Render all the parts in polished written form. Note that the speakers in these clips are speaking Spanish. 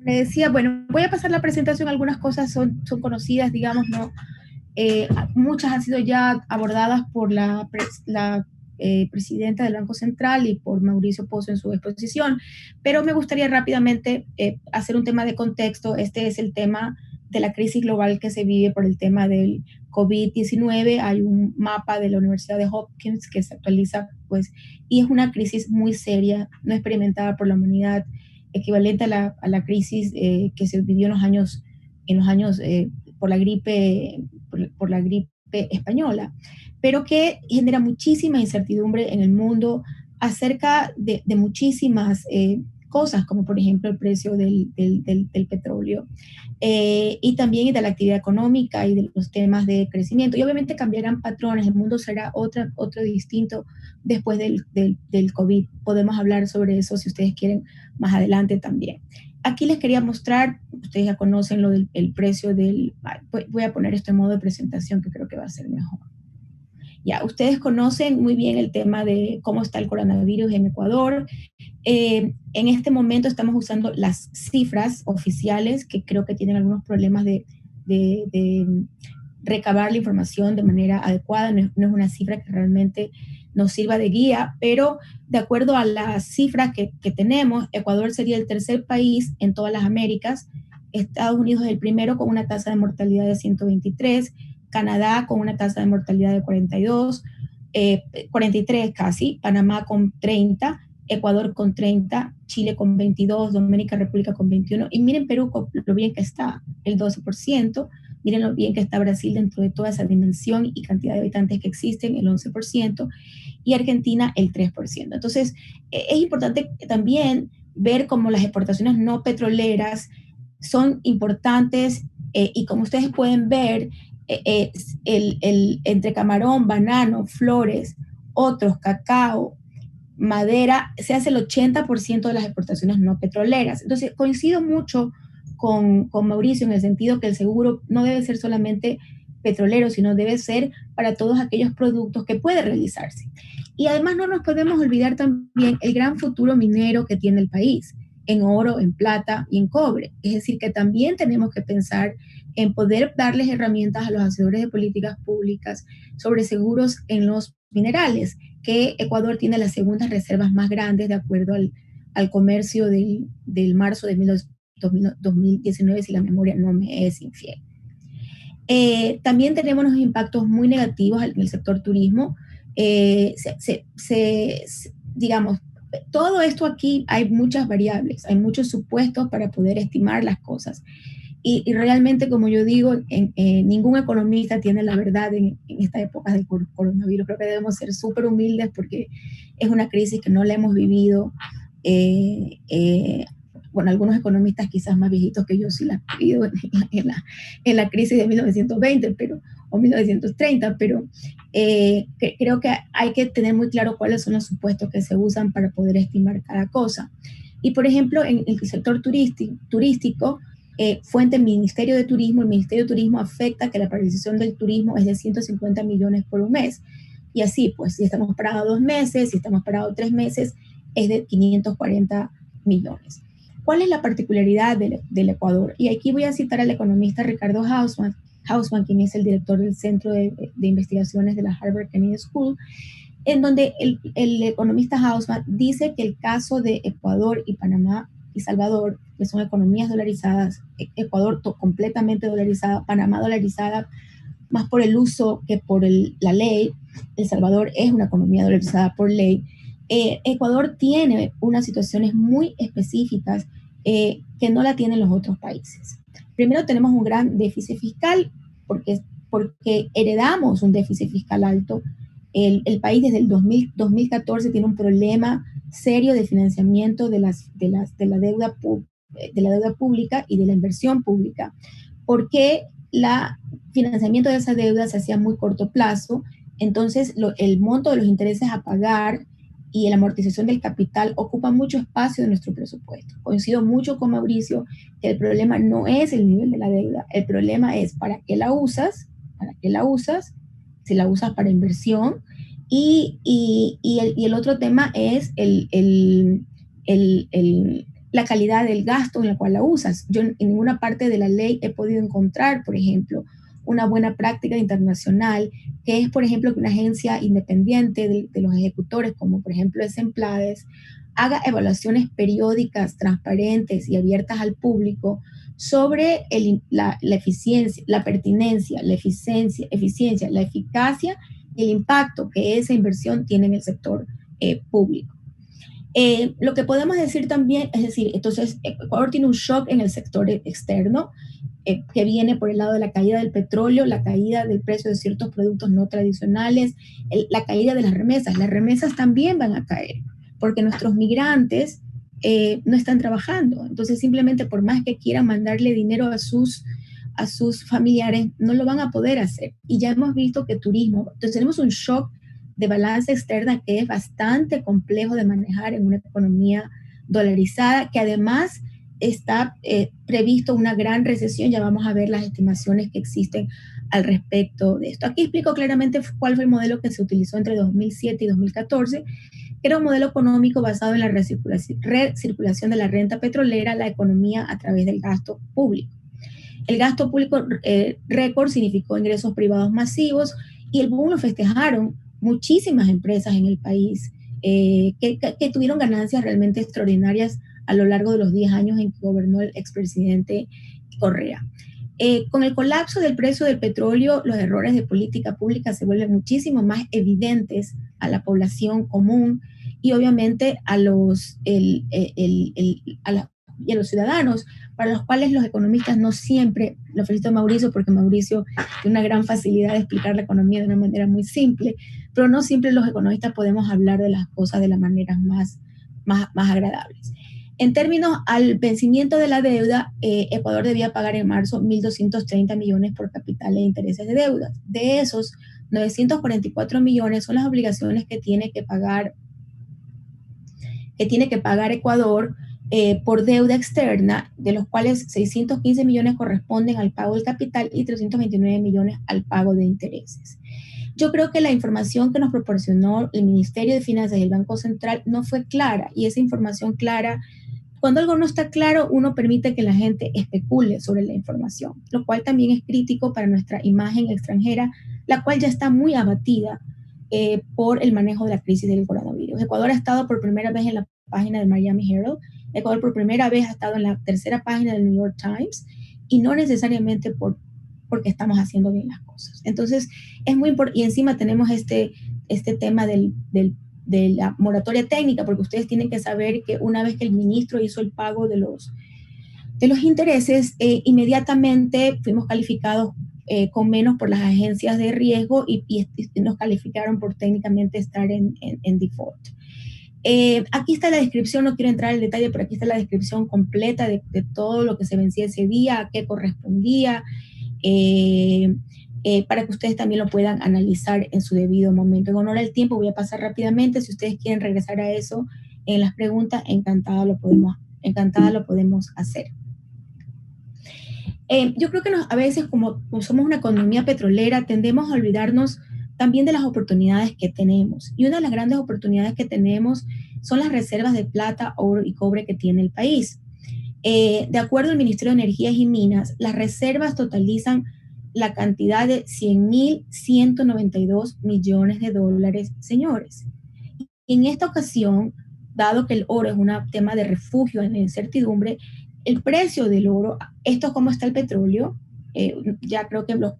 Le decía, bueno, voy a pasar la presentación, algunas cosas son conocidas, digamos, ¿no? Muchas han sido ya abordadas por la presidenta del Banco Central y por Mauricio Pozo en su exposición, pero me gustaría rápidamente hacer un tema de contexto. Este es el tema de la crisis global que se vive por el tema del COVID-19. Hay un mapa de la Universidad de Hopkins que se actualiza, pues, y es una crisis muy seria, no experimentada por la humanidad, equivalente a la crisis que se vivió en los años por la gripe, por la gripe española, pero que genera muchísima incertidumbre en el mundo acerca de muchísimas cosas, como por ejemplo el precio del petróleo, y también de la actividad económica y de los temas de crecimiento. Y obviamente cambiarán patrones, el mundo será otro distinto después del COVID. Podemos hablar sobre eso si ustedes quieren más adelante también. Aquí les quería mostrar, ustedes ya conocen lo del el precio del, voy a poner esto en modo de presentación que creo que va a ser mejor. Ya, ustedes conocen muy bien el tema de cómo está el coronavirus en Ecuador. En este momento estamos usando las cifras oficiales, que creo que tienen algunos problemas de recabar la información de manera adecuada. No es una cifra que realmente nos sirva de guía, pero de acuerdo a las cifras que tenemos, Ecuador sería el tercer país en todas las Américas, Estados Unidos es el primero con una tasa de mortalidad de 123, Canadá con una tasa de mortalidad de 42, 43 casi, Panamá con 30, Ecuador con 30, Chile con 22, Dominica República con 21, y miren Perú lo bien que está, el 12%, miren lo bien que está Brasil dentro de toda esa dimensión y cantidad de habitantes que existen, el 11%, y Argentina el 3%. Entonces, es importante también ver cómo las exportaciones no petroleras son importantes, y como ustedes pueden ver, entre camarón, banano, flores, otros, cacao, madera, se hace el 80% de las exportaciones no petroleras. Entonces, coincido mucho con Mauricio en el sentido que el seguro no debe ser solamente petrolero, sino debe ser para todos aquellos productos que puede realizarse. Y además no nos podemos olvidar también el gran futuro minero que tiene el país, en oro, en plata y en cobre. Es decir, que también tenemos que pensar en poder darles herramientas a los hacedores de políticas públicas sobre seguros en los minerales, que Ecuador tiene las segundas reservas más grandes de acuerdo al comercio del marzo de 2019, si la memoria no me es infiel. También tenemos unos impactos muy negativos en el sector turismo. Digamos, todo esto aquí hay muchas variables, hay muchos supuestos para poder estimar las cosas. Y realmente, como yo digo, ningún economista tiene la verdad en esta época del coronavirus. Creo que debemos ser súper humildes porque es una crisis que no la hemos vivido. Eh, eh, bueno, algunos economistas quizás más viejitos que yo sí la han vivido en la crisis de 1920, o 1930, pero creo que hay que tener muy claro cuáles son los supuestos que se usan para poder estimar cada cosa. Y, por ejemplo, en el sector turístico, fuente Ministerio de Turismo, el Ministerio de Turismo afecta que la paralización del turismo es de 150 millones por un mes. Y así, pues, si estamos parados 2 meses, si estamos parados 3 meses, es de 540 millones. ¿Cuál es la particularidad del Ecuador? Y aquí voy a citar al economista Ricardo Hausman, quien es el director del Centro de Investigaciones de la Harvard Kennedy School, en donde el economista Hausman dice que el caso de Ecuador y Panamá y Salvador, que son economías dolarizadas, Ecuador completamente dolarizada, Panamá dolarizada más por el uso que por la ley, El Salvador es una economía dolarizada por ley. Ecuador tiene unas situaciones muy específicas que no la tienen los otros países. Primero tenemos un gran déficit fiscal porque heredamos un déficit fiscal alto. El país desde el 2014 tiene un problema serio de financiamiento de la deuda pública y de la inversión pública, porque la financiamiento de esa deuda se hacía a muy corto plazo. Entonces el monto de los intereses a pagar y la amortización del capital ocupa mucho espacio de nuestro presupuesto. Coincido mucho con Mauricio que el problema no es el nivel de la deuda, el problema es para qué la usas si la usas para inversión. Y el otro tema es la calidad del gasto en la cual la usas. Yo en ninguna parte de la ley he podido encontrar, por ejemplo, una buena práctica internacional, que es, por ejemplo, que una agencia independiente de los ejecutores, como por ejemplo Exemplades, haga evaluaciones periódicas, transparentes y abiertas al público sobre la eficiencia, la pertinencia, la eficiencia, la eficacia y el impacto que esa inversión tiene en el sector público. Lo que podemos decir también, es decir, entonces Ecuador tiene un shock en el sector externo, que viene por el lado de la caída del petróleo, la caída del precio de ciertos productos no tradicionales, la caída de las remesas. Las remesas también van a caer, porque nuestros migrantes no están trabajando. Entonces, simplemente por más que quieran mandarle dinero a sus familiares, no lo van a poder hacer. Y ya hemos visto que turismo, entonces tenemos un shock de balanza externa que es bastante complejo de manejar en una economía dolarizada, que además está previsto una gran recesión. Ya vamos a ver las estimaciones que existen al respecto de esto. Aquí explico claramente cuál fue el modelo que se utilizó entre 2007 y 2014, que era un modelo económico basado en la recirculación de la renta petrolera, la economía a través del gasto público. El gasto público récord significó ingresos privados masivos, y el boom lo festejaron muchísimas empresas en el país que tuvieron ganancias realmente extraordinarias a lo largo de los 10 años en que gobernó el expresidente Correa. Con el colapso del precio del petróleo, los errores de política pública se vuelven muchísimo más evidentes a la población común y obviamente a los ciudadanos, para los cuales los economistas no siempre, lo felicito a Mauricio porque Mauricio tiene una gran facilidad de explicar la economía de una manera muy simple, pero no siempre los economistas podemos hablar de las cosas de las maneras más agradables. En términos al vencimiento de la deuda, Ecuador debía pagar en marzo 1.230 millones por capital e intereses de deuda. De esos, 944 millones son las obligaciones que tiene que pagar Ecuador por deuda externa, de los cuales 615 millones corresponden al pago del capital y 329 millones al pago de intereses. Yo creo que la información que nos proporcionó el Ministerio de Finanzas y el Banco Central no fue clara, y esa información clara, cuando algo no está claro, uno permite que la gente especule sobre la información, lo cual también es crítico para nuestra imagen extranjera, la cual ya está muy abatida por el manejo de la crisis del coronavirus. Ecuador ha estado por primera vez en la página del Miami Herald, Ecuador por primera vez ha estado en la tercera página del New York Times, y no necesariamente porque estamos haciendo bien las cosas. Entonces, es muy importante, y encima tenemos este tema de la moratoria técnica, porque ustedes tienen que saber que una vez que el ministro hizo el pago de los intereses, inmediatamente fuimos calificados con menos por las agencias de riesgo y nos calificaron por técnicamente estar en default. Aquí está la descripción, no quiero entrar en detalle, pero aquí está la descripción completa de todo lo que se vencía ese día, a qué correspondía, para que ustedes también lo puedan analizar en su debido momento. En honor al tiempo voy a pasar rápidamente. Si ustedes quieren regresar a eso en las preguntas, encantada lo podemos hacer. Yo creo que a veces, como somos una economía petrolera, tendemos a olvidarnos también de las oportunidades que tenemos. Y una de las grandes oportunidades que tenemos son las reservas de plata, oro y cobre que tiene el país. De acuerdo al Ministerio de Energías y Minas, las reservas totalizan la cantidad de 100.192 millones de dólares, señores. Y en esta ocasión, dado que el oro es un tema de refugio en la incertidumbre, el precio del oro, esto es como está el petróleo, ya creo que los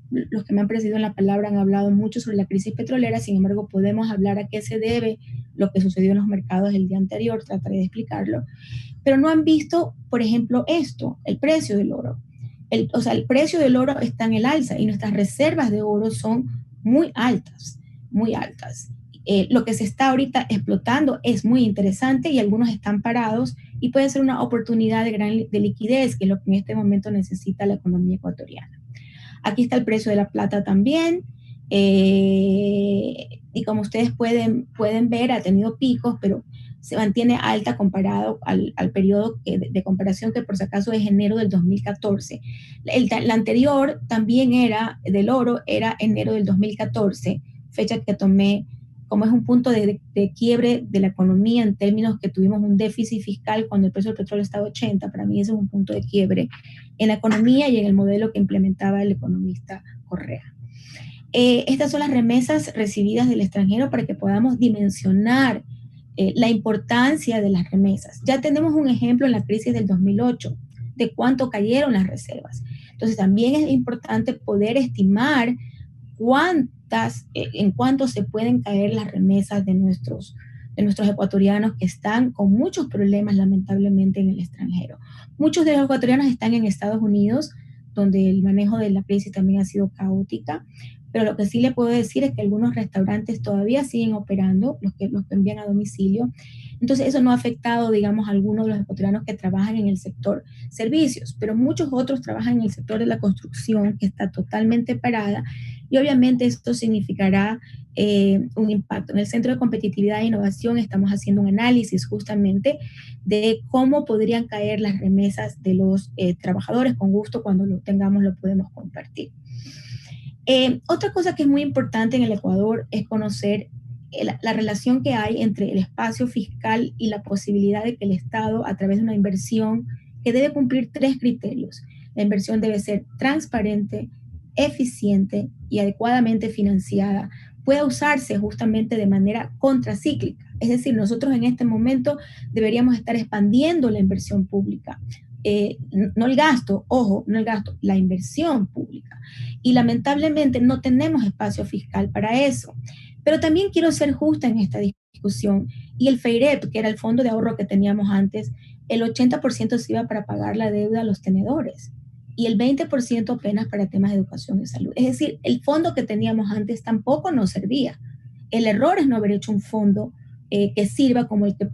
que me han precedido en la palabra han hablado mucho sobre la crisis petrolera, sin embargo podemos hablar a qué se debe lo que sucedió en los mercados el día anterior, trataré de explicarlo, pero no han visto, por ejemplo, esto, el precio del oro. El precio del oro está en el alza y nuestras reservas de oro son muy altas, muy altas. Lo que se está ahorita explotando es muy interesante y algunos están parados y puede ser una oportunidad de liquidez, que es lo que en este momento necesita la economía ecuatoriana. Aquí está el precio de la plata también, y como ustedes pueden ver, ha tenido picos, pero se mantiene alta comparado al periodo de comparación, que por si acaso es enero del 2014. La anterior también era, del oro, era enero del 2014, fecha que tomé como es un punto de quiebre de la economía en términos que tuvimos un déficit fiscal cuando el precio del petróleo estaba a 80. Para mí ese es un punto de quiebre en la economía y en el modelo que implementaba el economista Correa. Estas son las remesas recibidas del extranjero para que podamos dimensionar la importancia de las remesas. Ya tenemos un ejemplo en la crisis del 2008 de cuánto cayeron las reservas. Entonces también es importante poder estimar en cuánto se pueden caer las remesas de nuestros ecuatorianos que están con muchos problemas lamentablemente en el extranjero. Muchos de los ecuatorianos están en Estados Unidos, donde el manejo de la crisis también ha sido caótica, pero lo que sí le puedo decir es que algunos restaurantes todavía siguen operando, los que envían a domicilio. Entonces eso no ha afectado, digamos, a algunos de los ecuatorianos que trabajan en el sector servicios, pero muchos otros trabajan en el sector de la construcción, que está totalmente parada, y obviamente esto significará un impacto. En el Centro de Competitividad e Innovación estamos haciendo un análisis justamente de cómo podrían caer las remesas de los trabajadores. Con gusto, cuando lo tengamos, lo podemos compartir. Otra cosa que es muy importante en el Ecuador es conocer la relación que hay entre el espacio fiscal y la posibilidad de que el Estado, a través de una inversión que debe cumplir 3 criterios, la inversión debe ser transparente, eficiente y adecuadamente financiada, pueda usarse justamente de manera contracíclica. Es decir, nosotros en este momento deberíamos estar expandiendo la inversión pública. No el gasto, ojo, no el gasto, la inversión pública. Y lamentablemente no tenemos espacio fiscal para eso. Pero también quiero ser justa en esta discusión. Y el FEIREP, que era el fondo de ahorro que teníamos antes, el 80% se iba para pagar la deuda a los tenedores y el 20% apenas para temas de educación y salud. Es decir, el fondo que teníamos antes tampoco nos servía. El error es no haber hecho un fondo que sirva como el que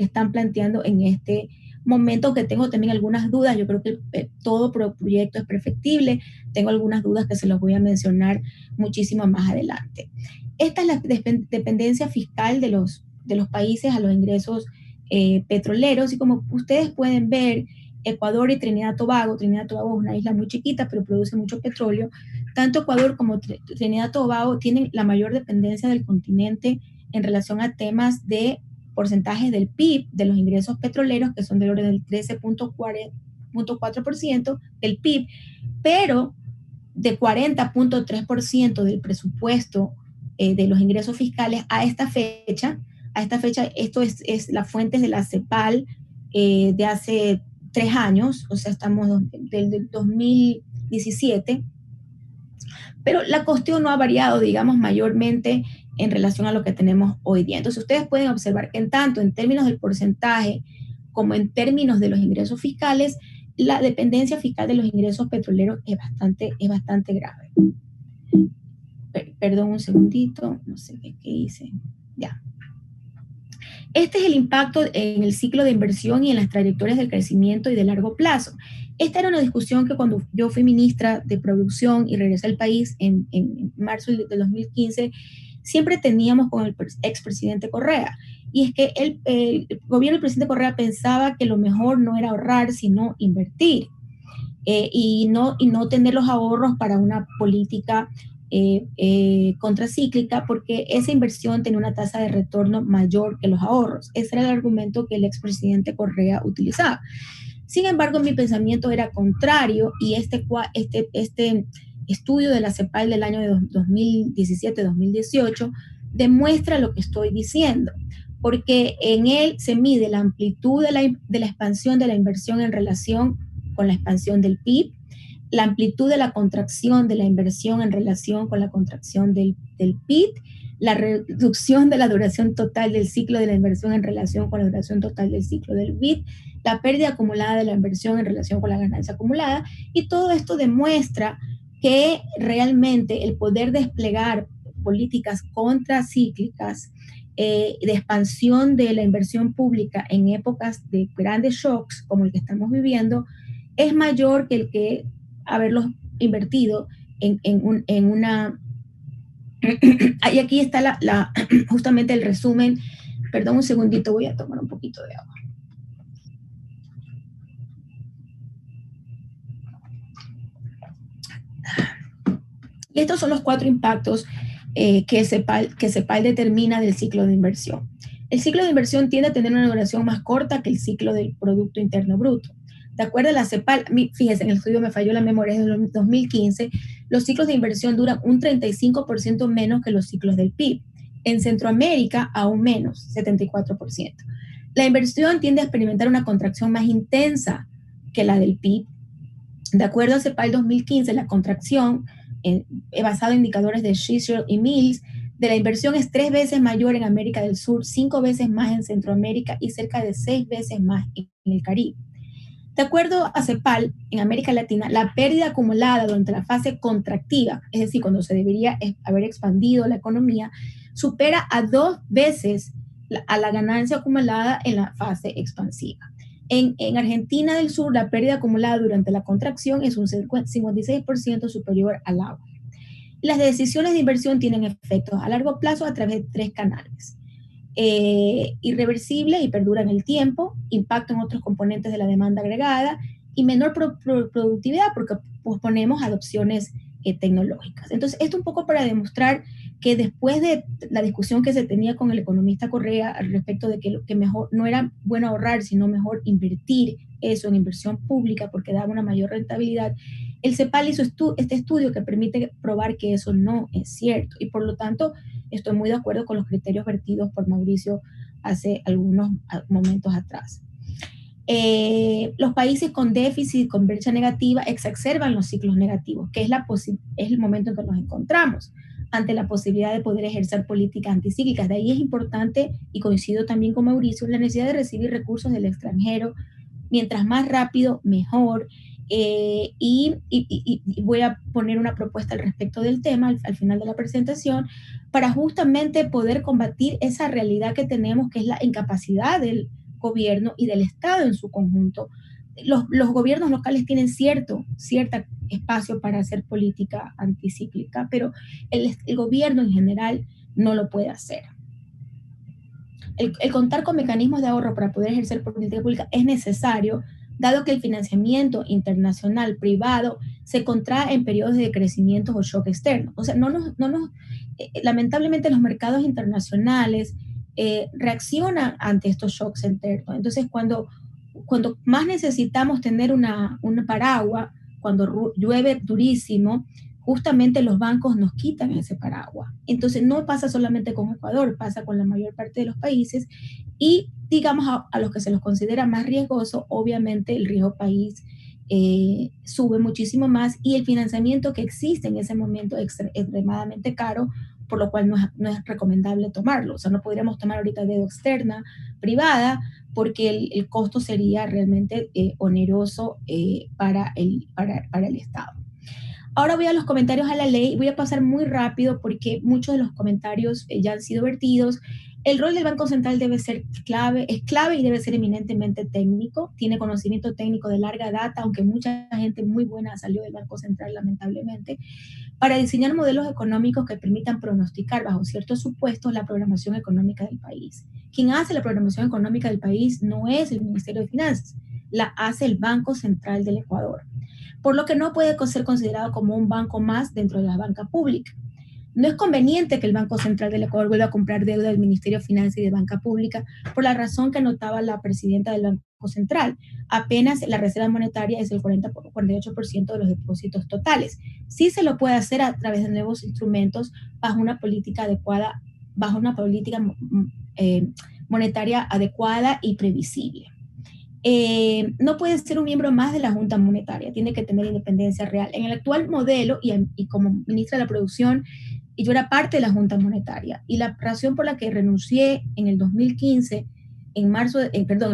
están planteando en este momento, que tengo también algunas dudas. Yo creo que todo proyecto es perfectible. Tengo algunas dudas que se los voy a mencionar muchísimo más adelante. Esta es la dependencia fiscal de los países a los ingresos petroleros, y como ustedes pueden ver, Ecuador y Trinidad y Tobago es una isla muy chiquita, pero produce mucho petróleo. Tanto Ecuador como Trinidad y Tobago tienen la mayor dependencia del continente en relación a temas de porcentajes del PIB, de los ingresos petroleros, que son del orden del 13.4% del PIB, pero de 40.3% del presupuesto de los ingresos fiscales a esta fecha, esto es las fuentes de la CEPAL de hace 3 años, o sea, estamos del 2017, pero la cuestión no ha variado, digamos, mayormente en relación a lo que tenemos hoy día. Entonces, ustedes pueden observar que tanto en términos del porcentaje como en términos de los ingresos fiscales, la dependencia fiscal de los ingresos petroleros es bastante grave. Perdón un segundito, no sé qué hice. Ya. Este es el impacto en el ciclo de inversión y en las trayectorias del crecimiento y de largo plazo. Esta era una discusión que cuando yo fui ministra de Producción y regresé al país en marzo de 2015, siempre teníamos con el expresidente Correa. Y es que el gobierno del presidente Correa pensaba que lo mejor no era ahorrar, sino invertir. Y no tener los ahorros para una política contracíclica, porque esa inversión tenía una tasa de retorno mayor que los ahorros. Ese era el argumento que el expresidente Correa utilizaba. Sin embargo, mi pensamiento era contrario, y este estudio de la CEPAL del año de 2017-2018 demuestra lo que estoy diciendo, porque en él se mide la amplitud de la expansión de la inversión en relación con la expansión del PIB, la amplitud de la contracción de la inversión en relación con la contracción del PIB, la reducción de la duración total del ciclo de la inversión en relación con la duración total del ciclo del PIB, la pérdida acumulada de la inversión en relación con la ganancia acumulada, y todo esto demuestra que realmente el poder desplegar políticas contracíclicas de expansión de la inversión pública en épocas de grandes shocks como el que estamos viviendo es mayor que el que haberlos invertido en una... Y aquí está justamente el resumen Perdón un segundito, voy a tomar un poquito de agua. Y estos son los 4 impactos que CEPAL determina del ciclo de inversión. El ciclo de inversión tiende a tener una duración más corta que el ciclo del Producto Interno Bruto. De acuerdo a la CEPAL, fíjense, en el estudio me falló la memoria, es de 2015, los ciclos de inversión duran un 35% menos que los ciclos del PIB. En Centroamérica, aún menos, 74%. La inversión tiende a experimentar una contracción más intensa que la del PIB. De acuerdo a CEPAL 2015, la contracción, basado en indicadores de Shisher y Mills, de la inversión es 3 veces mayor en América del Sur, 5 veces más en Centroamérica y cerca de 6 veces más en el Caribe. De acuerdo a CEPAL, en América Latina, la pérdida acumulada durante la fase contractiva, es decir, cuando se debería haber expandido la economía, supera a 2 veces a la ganancia acumulada en la fase expansiva. En Argentina del Sur, la pérdida acumulada durante la contracción es un 56% superior al agua. Las decisiones de inversión tienen efectos a largo plazo a través de 3 canales. Irreversible y perdura en el tiempo, impacto en otros componentes de la demanda agregada y menor productividad porque posponemos adopciones tecnológicas. Entonces, esto un poco para demostrar que después de la discusión que se tenía con el economista Correa al respecto de que mejor no era bueno ahorrar, sino mejor invertir eso en inversión pública porque daba una mayor rentabilidad, el CEPAL hizo este estudio que permite probar que eso no es cierto y por lo tanto estoy muy de acuerdo con los criterios vertidos por Mauricio hace algunos momentos atrás. Los países con déficit y con brecha negativa exacerban los ciclos negativos, que es el momento en que nos encontramos ante la posibilidad de poder ejercer políticas anticíclicas. De ahí es importante, y coincido también con Mauricio, la necesidad de recibir recursos del extranjero, mientras más rápido, mejor. Y voy a poner una propuesta al respecto del tema al final de la presentación para justamente poder combatir esa realidad que tenemos, que es la incapacidad del gobierno y del Estado en su conjunto. Los gobiernos locales tienen cierto espacio para hacer política anticíclica, pero el gobierno en general no lo puede hacer. El contar con mecanismos de ahorro para poder ejercer política pública es necesario, dado que el financiamiento internacional privado se contrae en periodos de crecimiento o shock externo. O sea, lamentablemente los mercados internacionales reaccionan ante estos shocks internos. Entonces, cuando más necesitamos tener una paraguas, cuando llueve durísimo, justamente los bancos nos quitan ese paraguas. Entonces no pasa solamente con Ecuador, pasa con la mayor parte de los países y digamos a los que se los considera más riesgosos, obviamente el riesgo país sube muchísimo más y el financiamiento que existe en ese momento es extremadamente caro, por lo cual no es recomendable tomarlo. O sea, no podríamos tomar ahorita deuda externa, privada, porque el costo sería realmente oneroso para el Estado. Ahora voy a los comentarios a la ley, voy a pasar muy rápido porque muchos de los comentarios ya han sido vertidos. El rol del Banco Central debe ser clave, es clave y debe ser eminentemente técnico, tiene conocimiento técnico de larga data, aunque mucha gente muy buena salió del Banco Central lamentablemente, para diseñar modelos económicos que permitan pronosticar bajo ciertos supuestos la programación económica del país. Quien hace la programación económica del país no es el Ministerio de Finanzas, la hace el Banco Central del Ecuador, por lo que no puede ser considerado como un banco más dentro de la banca pública. No es conveniente que el Banco Central del Ecuador vuelva a comprar deuda del Ministerio de Finanzas y de Banca Pública por la razón que anotaba la presidenta del Banco Central. Apenas la reserva monetaria es el 48% de los depósitos totales. Sí se lo puede hacer a través de nuevos instrumentos bajo una política adecuada, bajo una política monetaria adecuada y previsible. No puede ser un miembro más de la Junta Monetaria, tiene que tener independencia real. En el actual modelo, y como ministra de la Producción, y yo era parte de la Junta Monetaria, y la razón por la que renuncié en el 2015, en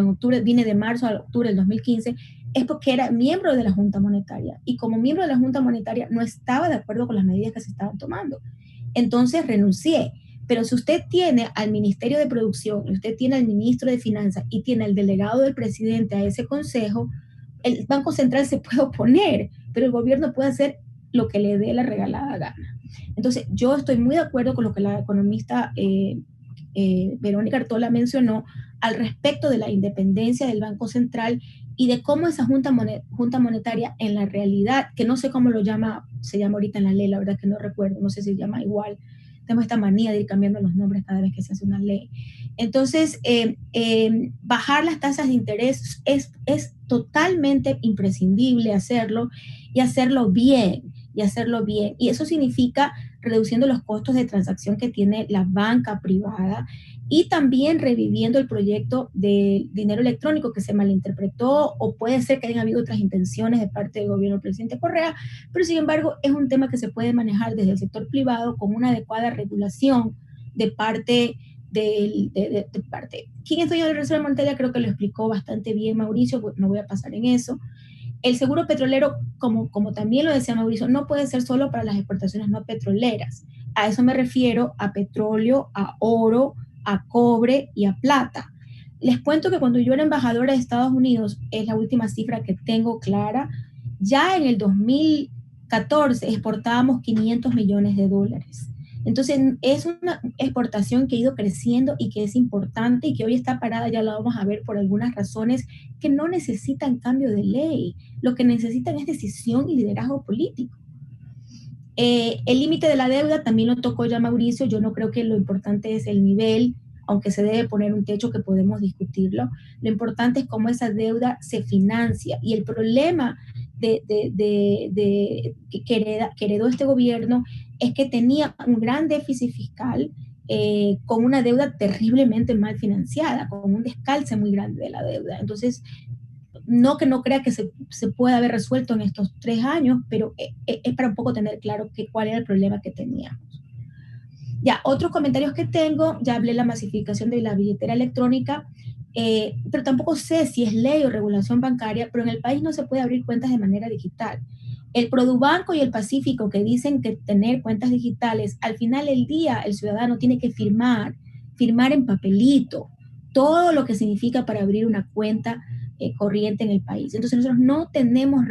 octubre, vine de marzo a octubre del 2015, es porque era miembro de la Junta Monetaria, y como miembro de la Junta Monetaria no estaba de acuerdo con las medidas que se estaban tomando. Entonces renuncié. Pero si usted tiene al Ministerio de Producción, usted tiene al Ministro de Finanzas y tiene al delegado del presidente a ese consejo, el Banco Central se puede oponer, pero el gobierno puede hacer lo que le dé la regalada gana. Entonces, yo estoy muy de acuerdo con lo que la economista Verónica Artola mencionó al respecto de la independencia del Banco Central y de cómo esa junta monetaria en la realidad, que no sé cómo se llama ahorita en la ley, la verdad que no recuerdo, no sé si se llama igual, tengo esta manía de ir cambiando los nombres cada vez que se hace una ley. Entonces, bajar las tasas de interés es totalmente imprescindible hacerlo y hacerlo bien, y hacerlo bien. Y eso significa reduciendo los costos de transacción que tiene la banca privada y también reviviendo el proyecto de dinero electrónico que se malinterpretó, o puede ser que hayan habido otras intenciones de parte del gobierno del presidente Correa, pero sin embargo es un tema que se puede manejar desde el sector privado con una adecuada regulación de parte de parte. ¿Quién es dueño de la Reserva Monetaria? Creo que lo explicó bastante bien Mauricio, pues no voy a pasar en eso. El seguro petrolero, como también lo decía Mauricio, no puede ser solo para las exportaciones no petroleras. A eso me refiero a petróleo, a oro, a cobre y a plata. Les cuento que cuando yo era embajadora de Estados Unidos, es la última cifra que tengo clara, ya en el 2014 exportábamos 500 millones de dólares. Entonces es una exportación que ha ido creciendo y que es importante y que hoy está parada, ya la vamos a ver por algunas razones que no necesitan cambio de ley, lo que necesitan es decisión y liderazgo político. El límite de la deuda también lo tocó ya Mauricio, yo no creo que lo importante es el nivel, aunque se debe poner un techo que podemos discutirlo, lo importante es cómo esa deuda se financia y el problema que heredó este gobierno es que tenía un gran déficit fiscal con una deuda terriblemente mal financiada, con un descalce muy grande de la deuda. Entonces, no que no crea que se pueda haber resuelto en estos 3 años, pero es para un poco tener claro cuál era el problema que teníamos. Ya, otros comentarios que tengo, ya hablé de la masificación de la billetera electrónica, pero tampoco sé si es ley o regulación bancaria, pero en el país no se puede abrir cuentas de manera digital. El Produbanco y el Pacífico que dicen que tener cuentas digitales, al final del día el ciudadano tiene que firmar en papelito, todo lo que significa para abrir una cuenta corriente en el país. Entonces nosotros no tenemos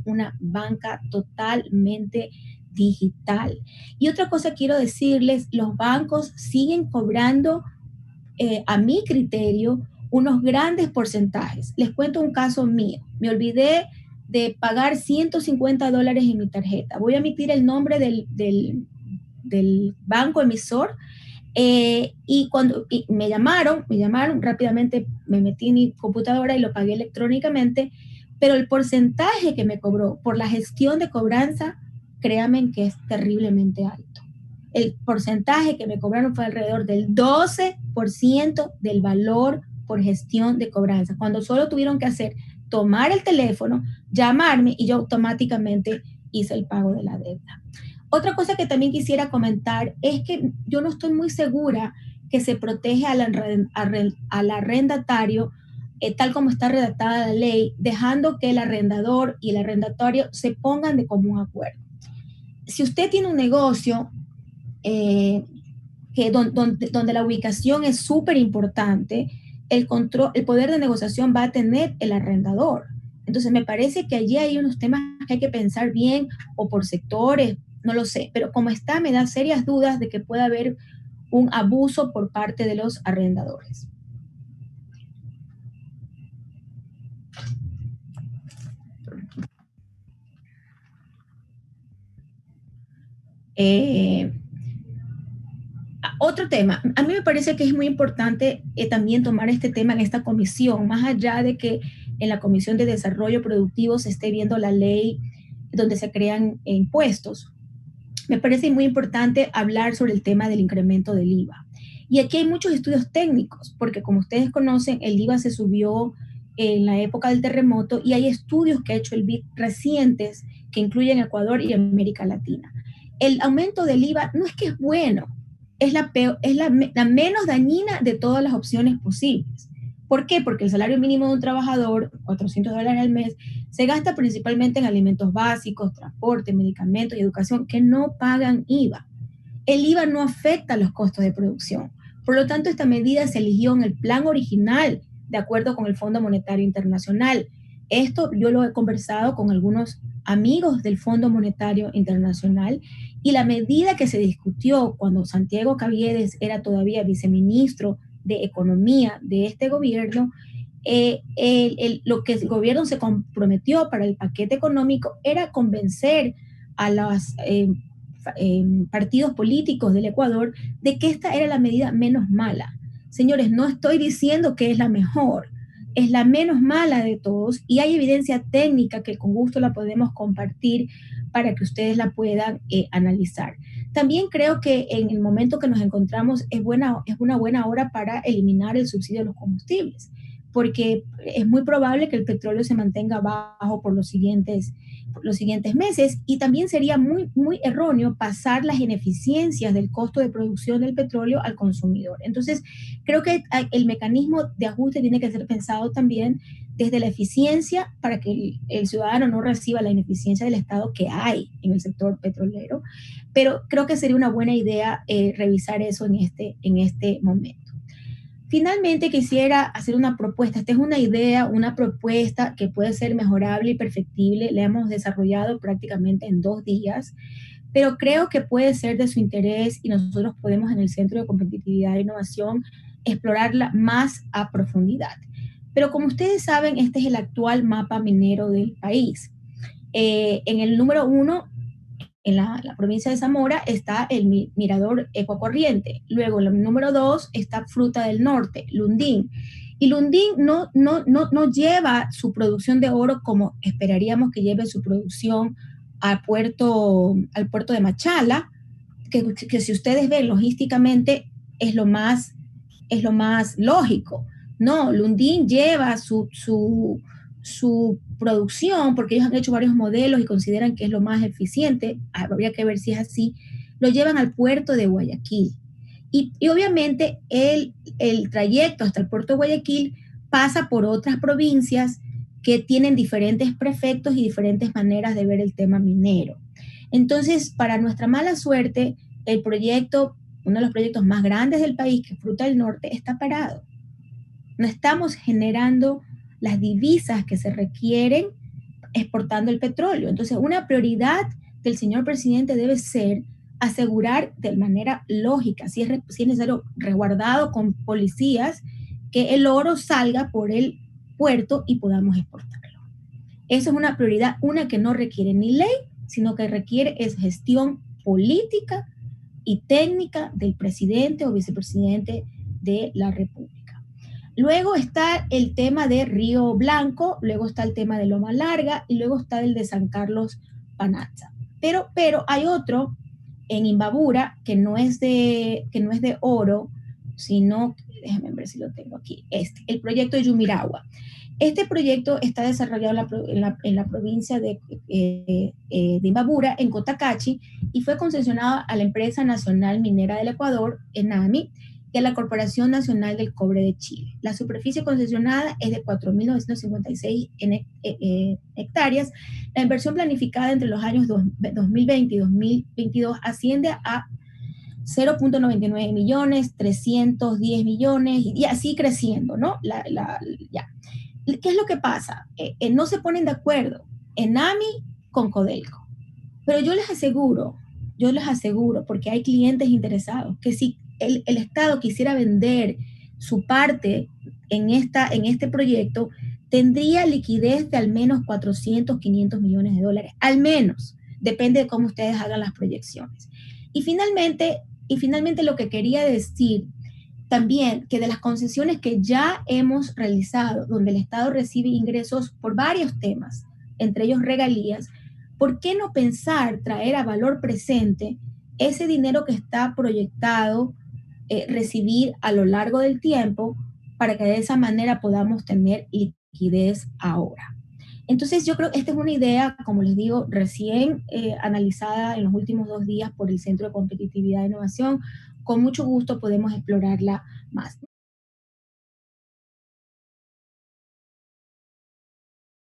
una banca totalmente digital. Y otra cosa quiero decirles, los bancos siguen cobrando, a mi criterio, unos grandes porcentajes. Les cuento un caso mío. Me olvidé de pagar $150 en mi tarjeta. Voy a emitir el nombre del banco emisor y cuando me llamaron rápidamente, me metí en mi computadora y lo pagué electrónicamente, pero el porcentaje que me cobró por la gestión de cobranza, créanme que es terriblemente alto. El porcentaje que me cobraron fue alrededor del 12% del valor por gestión de cobranza, cuando solo tuvieron que tomar el teléfono, llamarme y yo automáticamente hice el pago de la deuda. Otra cosa que también quisiera comentar es que yo no estoy muy segura que se protege al arrendatario tal como está redactada la ley, dejando que el arrendador y el arrendatario se pongan de común acuerdo. Si usted tiene un negocio donde la ubicación es súper importante, el poder de negociación va a tener el arrendador. Entonces me parece que allí hay unos temas que hay que pensar bien, o por sectores, no lo sé, pero como está, me da serias dudas de que pueda haber un abuso por parte de los arrendadores. Otro tema, a mí me parece que es muy importante también tomar este tema en esta comisión, más allá de que en la Comisión de Desarrollo Productivo se esté viendo la ley donde se crean impuestos. Me parece muy importante hablar sobre el tema del incremento del IVA. Y aquí hay muchos estudios técnicos, porque como ustedes conocen, el IVA se subió en la época del terremoto y hay estudios que ha hecho el BID recientes que incluyen Ecuador y América Latina. El aumento del IVA no es que es bueno, es la menos dañina de todas las opciones posibles. ¿Por qué? Porque el salario mínimo de un trabajador, $400 al mes, se gasta principalmente en alimentos básicos, transporte, medicamentos y educación que no pagan IVA. El IVA no afecta los costos de producción. Por lo tanto, esta medida se eligió en el plan original, de acuerdo con el Fondo Monetario Internacional. Esto yo lo he conversado con algunos amigos del Fondo Monetario Internacional, y la medida que se discutió cuando Santiago Caviedes era todavía viceministro de Economía de este gobierno, lo que el gobierno se comprometió para el paquete económico era convencer a los partidos políticos del Ecuador de que esta era la medida menos mala. Señores, no estoy diciendo que es la mejor, es la menos mala de todos y hay evidencia técnica que con gusto la podemos compartir para que ustedes la puedan analizar. También creo que en el momento que nos encontramos es una buena hora para eliminar el subsidio a los combustibles, porque es muy probable que el petróleo se mantenga bajo por los siguientes meses, y también sería muy erróneo pasar las ineficiencias del costo de producción del petróleo al consumidor. Entonces, creo que el mecanismo de ajuste tiene que ser pensado también desde la eficiencia para que el ciudadano no reciba la ineficiencia del Estado que hay en el sector petrolero, pero creo que sería una buena idea revisar eso en este momento. Finalmente quisiera hacer una propuesta. Esta es una idea, una propuesta que puede ser mejorable y perfectible. La hemos desarrollado prácticamente en 2 días, pero creo que puede ser de su interés y nosotros podemos en el Centro de Competitividad e Innovación explorarla más a profundidad. Pero como ustedes saben, este es el actual mapa minero del país. En el número 1 en la provincia de Zamora está el mirador Ecocorriente. Luego, en el número 2 está Fruta del Norte, Lundín. Y Lundín no lleva su producción de oro como esperaríamos que lleve su producción al puerto de Machala, que si ustedes ven logísticamente es lo más lógico. No, Lundin lleva su producción, porque ellos han hecho varios modelos y consideran que es lo más eficiente, habría que ver si es así, lo llevan al puerto de Guayaquil. Y obviamente el trayecto hasta el puerto de Guayaquil pasa por otras provincias que tienen diferentes prefectos y diferentes maneras de ver el tema minero. Entonces, para nuestra mala suerte, el proyecto, uno de los proyectos más grandes del país, que es Fruta del Norte, está parado. No estamos generando las divisas que se requieren exportando el petróleo. Entonces, una prioridad del señor presidente debe ser asegurar de manera lógica, si es necesario, resguardado con policías, que el oro salga por el puerto y podamos exportarlo. Eso es una prioridad, una que no requiere ni ley, sino que requiere es gestión política y técnica del presidente o vicepresidente de la República. Luego está el tema de Río Blanco, luego está el tema de Loma Larga y luego está el de San Carlos Panatza. Pero hay otro en Imbabura que no es de oro, sino, déjame ver si lo tengo aquí, el proyecto de Yumiragua. Este proyecto está desarrollado en la provincia de Imbabura, en Cotacachi, y fue concesionado a la Empresa Nacional Minera del Ecuador, ENAMI, y a la Corporación Nacional del Cobre de Chile. La superficie concesionada es de 4.956 hectáreas. La inversión planificada entre los años 2020 y 2022 asciende a 0.99 millones, 310 millones, y así creciendo, ¿no? Ya. ¿Qué es lo que pasa? No se ponen de acuerdo ENAMI con Codelco. Pero yo les aseguro, porque hay clientes interesados, que si el Estado quisiera vender su parte en este proyecto, tendría liquidez de al menos 400, 500 millones de dólares, al menos, depende de cómo ustedes hagan las proyecciones. Y finalmente lo que quería decir también, que de las concesiones que ya hemos realizado, donde el Estado recibe ingresos por varios temas, entre ellos regalías, ¿por qué no pensar traer a valor presente ese dinero que está proyectado recibir a lo largo del tiempo para que de esa manera podamos tener liquidez ahora? Entonces yo creo que esta es una idea, como les digo, recién analizada en los últimos 2 días por el Centro de Competitividad e Innovación. Con mucho gusto podemos explorarla más.